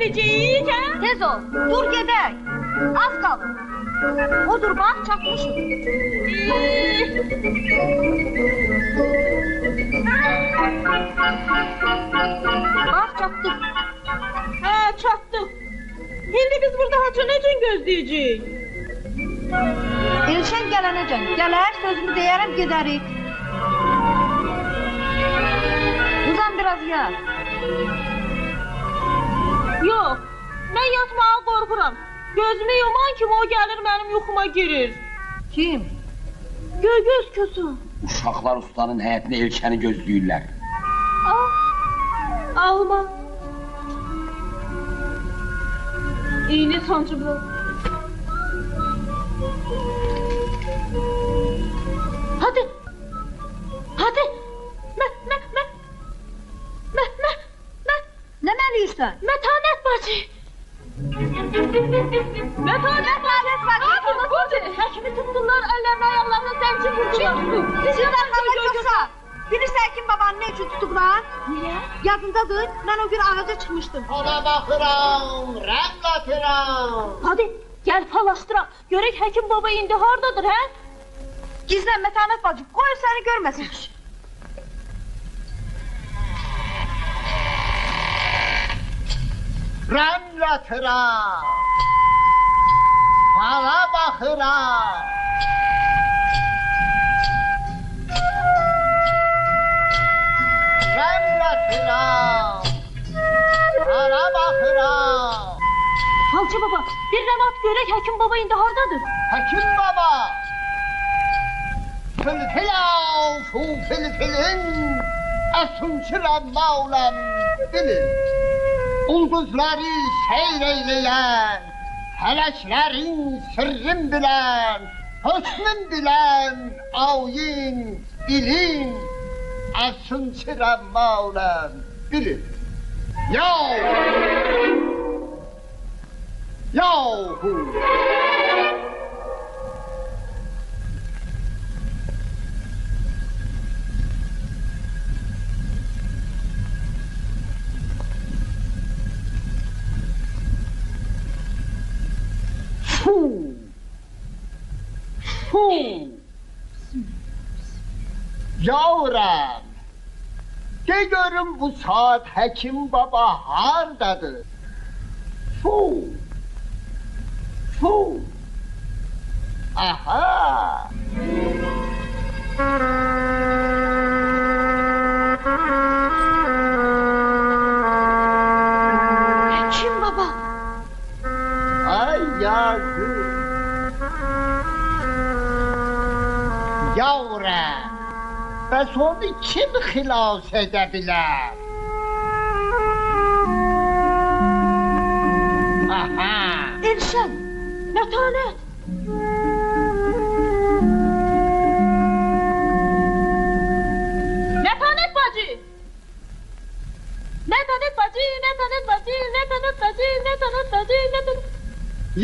gedəcəyik, hə? Tez ol, dur gedək. Az qalır. Odur bax, çatmışıq. Bax, çatdıq. Hə, çatdıq. İndi biz burada haça necən gözləyəcəyik? Elşən gələnəcən, gələr, sözümü deyərəm, gedərik. Uzan biraz yat. Yox, mən yatmağa qorxuram. Gözümü yuman kimi o gəlir mənim yuxuma girir. Kim? Göz kötü. Uşaqlar ustanın həyətində Elşəni gözləyirlər. Alma. İğne sancıblar. Hadi. Hadi. Nə məliyirsən? Mətanət bacı. Mətanət bacı. Həkimi tutdular, əllərini ayaqlarına zəncir vurdular. Sizin arxada yoxsa. Bilirsən kim babanı ne üçün tutuklar? Niyə? Yadındadır, mən o gün ağaca çıxmışdım. Ona baxıram, rəqq atıram. Hadi, gəl falaşdıraq. Görək həkim baba indi hardadır, hə? Gizlən Mətanət bacı, qoy səni görməsin. Rəqq atıram. Fala baxıram. Rəqq atıram. Fala baxıram. Falçı baba, bir rəmat görək həkim baba indi hardadır? Həkim baba. Fil-filav, fil-filin, əsunçıram mağlam bilin. Ulduzları seyr eyləyən, hələklərin sırrın bilən, hösnün bilən, ayin, bilin, əsunçıram mağlam bilin. Yahu! Yavrum, de görüm bu saat həkim baba hardadır? Aha! Həkim baba. Ay yazık! Yavrum, bəs onu kim xilas edə bilər? Aha! Elşən, Mətanət. Mətanət bacı. Mətanət bacı, Mətanət bacı, Mətanət bacı, Mətanət bacı, Mətanət.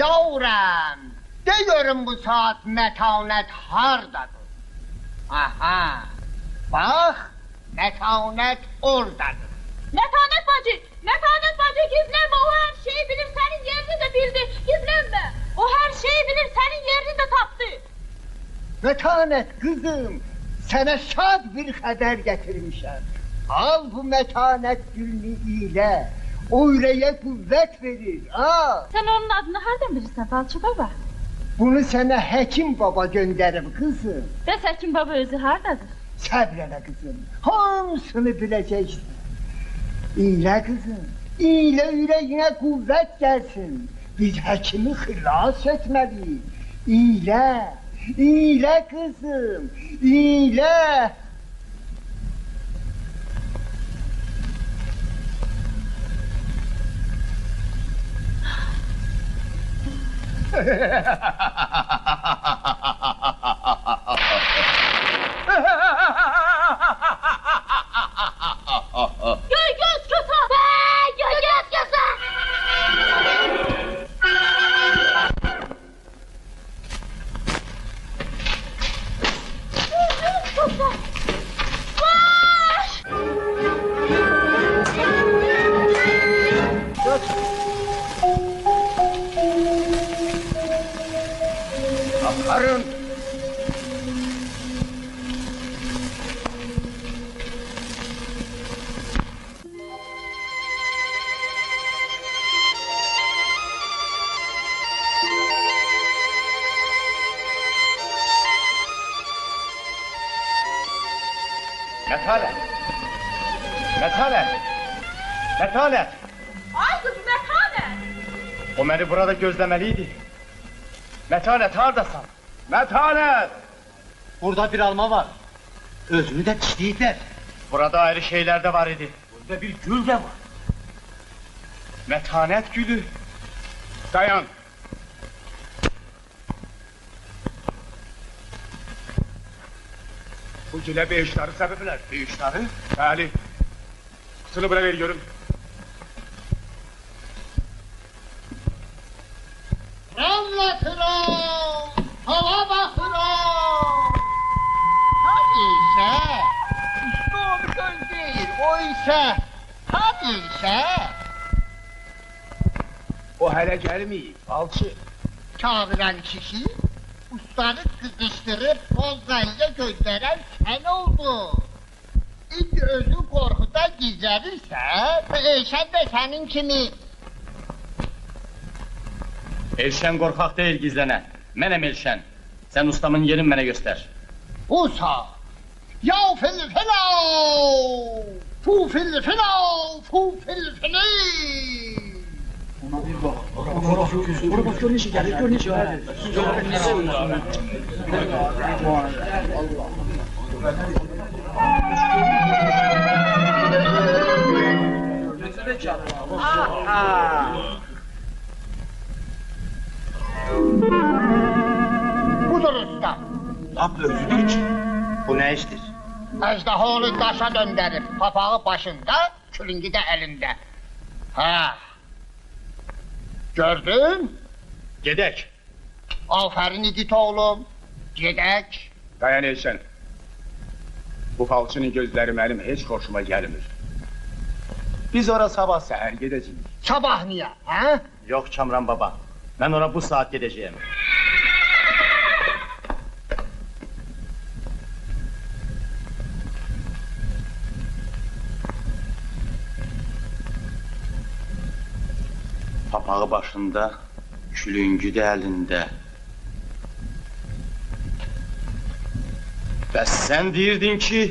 Yavrum, de görüm bu saat Mətanət hardadır? Aha! Bax, Mətanət oradadır. Mətanət bacı, Mətanət bacı gizlənmə, o hər şeyi bilir, sənin yerini də bildi, gizlənmə. O hər şeyi bilir, sənin yerini də tapdı. Mətanət qızım, sənə şad bir xəbər gətirmişəm. Al bu Mətanət gülünü ilə, o ürəyə qüvvət verir, ha? Sən onun adını hardan bilirsən, Falçı baba? Bunu sənə həkim baba göndərib qızım. Bəs həkim baba özü hardadır? Səbr elə qızım, hamısını biləcəksən. İyilə qızım, iyilə ürəyinə qüvvət gəlsin. Biz həkimi xilas etməliyik. İyilə qızım, iyilə. Göz kötü! Göz kötü! Varın. Metanet! Metanet! Metanet! Ay kız Metanet. O beni burada gözlemeliydi. Metanet hardasan? Metanet! Burada bir alma var. Özünü de dişleyikler. Burada ayrı şeyler de var idi. Burada bir gül de var. Metanet gülü. Dayan. Bu gülə beyişləri səbəblər. Beyişləri? Bəli. Qutunu bura veriyorum. Anlatıram, hava bakıram. Hadi ise, işte o bir söz değil, o ise, hadi ise. O hələ gəlməyib, alçı. Çağıran kişi, ustanı kızıştırıp pozlayla gönderen sen oldu. İlk özü korkuda gizlenirse, Eşen de senin kimi. Elşən qorxaq deyil gizlənə. Mənəm Elşən. Sən ustamın yerin mənə göstər. Usa, yav fil filav, fu fil filav, fu fil filil. Budur usta. Lap özüdür ki. Bu ne iştir? Ejderhanı daşa döndürüp papağı başında, külüngi de elinde. Ha. Gördün? Gedək. Aferin İdit oğlum. Gedek. Dayan Elşən. Bu falçının gözləri mənim heç xoşuma gəlmir. Biz ora sabah səhər gedəcəyik. Sabah niye? Ha? Yox Kamran baba. Mən ora bu saat gedəcəyəm. Papağı başında, külüngü də əlində. Bəs sən deyirdin ki...